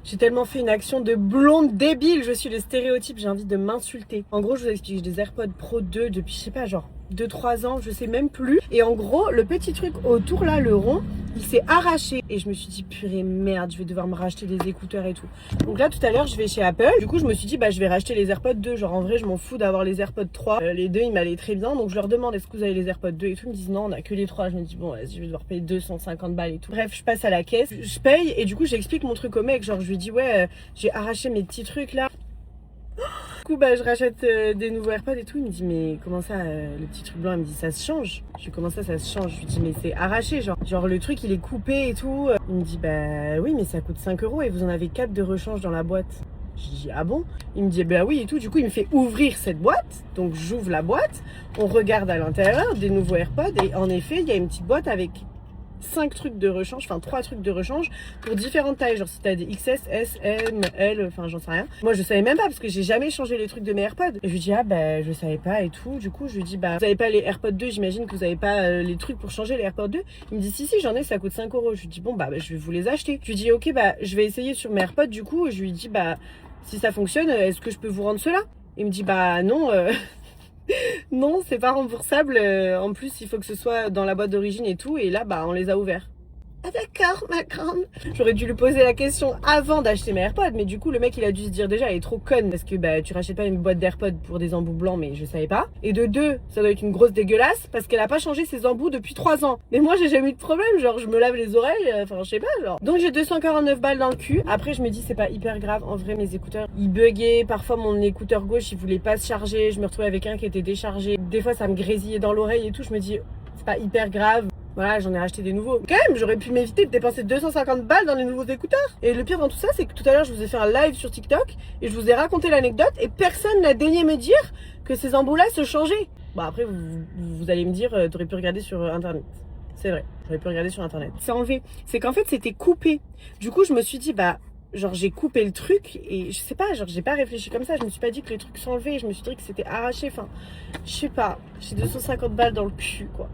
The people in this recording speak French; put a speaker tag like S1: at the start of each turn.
S1: J'ai tellement fait une action de blonde débile, je suis le stéréotype, j'ai envie de m'insulter. En gros, je vous explique, j'ai des AirPods Pro 2 depuis, je sais pas, genre 2-3 ans, je sais même plus. Et en gros, le petit truc autour là, le rond, il s'est arraché. Et je me suis dit, purée merde, je vais devoir me racheter des écouteurs et tout. Donc là, tout à l'heure, je vais chez Apple. Du coup, je me suis dit, bah, je vais racheter les AirPods 2. Genre, en vrai, je m'en fous d'avoir les AirPods 3. Les deux, ils m'allaient très bien. Donc, je leur demande, est-ce que vous avez les AirPods 2 et tout. Ils me disent, non, on a que les 3. Je me dis, bon, vas-y, je vais devoir payer 250 balles et tout. Bref, je passe à la caisse, je paye et du coup, j'explique mon truc au mec. Genre, je lui dis, ouais, j'ai arraché mes petits trucs là. Du coup, bah, je rachète des nouveaux AirPods et tout. Il me dit, mais comment ça, le petit truc blanc? Il me dit, ça se change. Je lui dis, comment ça se change? Je lui dis, mais c'est arraché, genre le truc il est coupé et tout. Il me dit, bah oui, mais ça coûte 5 euros et vous en avez 4 de rechange dans la boîte. Je dis, ah bon? Il me dit, bah oui et tout. Du coup, il me fait ouvrir cette boîte. Donc, j'ouvre la boîte. On regarde à l'intérieur des nouveaux AirPods. Et en effet, il y a une petite boîte avec 5 trucs de rechange, enfin 3 trucs de rechange pour différentes tailles, genre si t'as des XS, S, M, L, enfin j'en sais rien. Moi je savais même pas parce que j'ai jamais changé les trucs de mes AirPods. Et je lui dis ah bah je savais pas et tout. Du coup je lui dis bah vous avez pas les AirPods 2, j'imagine que vous avez pas les trucs pour changer les AirPods 2. Il me dit si j'en ai, ça coûte 5 euros. Je lui dis bon bah je vais vous les acheter. Je lui dis ok bah je vais essayer sur mes AirPods du coup. Et je lui dis bah si ça fonctionne, est-ce que je peux vous rendre cela? Il me dit bah non. Non, c'est pas remboursable. En plus, il faut que ce soit dans la boîte d'origine et tout. Et là, bah, on les a ouverts. Ah d'accord, ma grande. J'aurais dû lui poser la question avant d'acheter mes AirPods, mais du coup le mec il a dû se dire déjà elle est trop conne parce que bah tu rachètes pas une boîte d'AirPods pour des embouts blancs, mais je savais pas. Et de deux, ça doit être une grosse dégueulasse parce qu'elle a pas changé ses embouts depuis 3 ans. Mais moi j'ai jamais eu de problème, genre je me lave les oreilles, enfin je sais pas genre. Donc j'ai 249 balles dans le cul. Après je me dis c'est pas hyper grave, en vrai mes écouteurs ils buggaient, parfois mon écouteur gauche il voulait pas se charger, je me retrouvais avec un qui était déchargé. Des fois ça me grésillait dans l'oreille et tout, je me dis c'est pas hyper grave. Voilà, j'en ai racheté des nouveaux. Quand même, j'aurais pu m'éviter de dépenser 250 balles dans les nouveaux écouteurs. Et le pire dans tout ça, c'est que tout à l'heure, je vous ai fait un live sur TikTok et je vous ai raconté l'anecdote et personne n'a daigné me dire que ces embouts-là se changeaient. Bon, après, vous allez me dire, t'aurais pu regarder sur Internet. C'est vrai, j'aurais pu regarder sur Internet. C'est enlevé. C'est qu'en fait, c'était coupé. Du coup, je me suis dit, bah, genre, j'ai coupé le truc et je sais pas, genre, j'ai pas réfléchi comme ça. Je me suis pas dit que les trucs s'enlevaient. Je me suis dit que c'était arraché. Enfin, je sais pas. J'ai 250 balles dans le cul, quoi.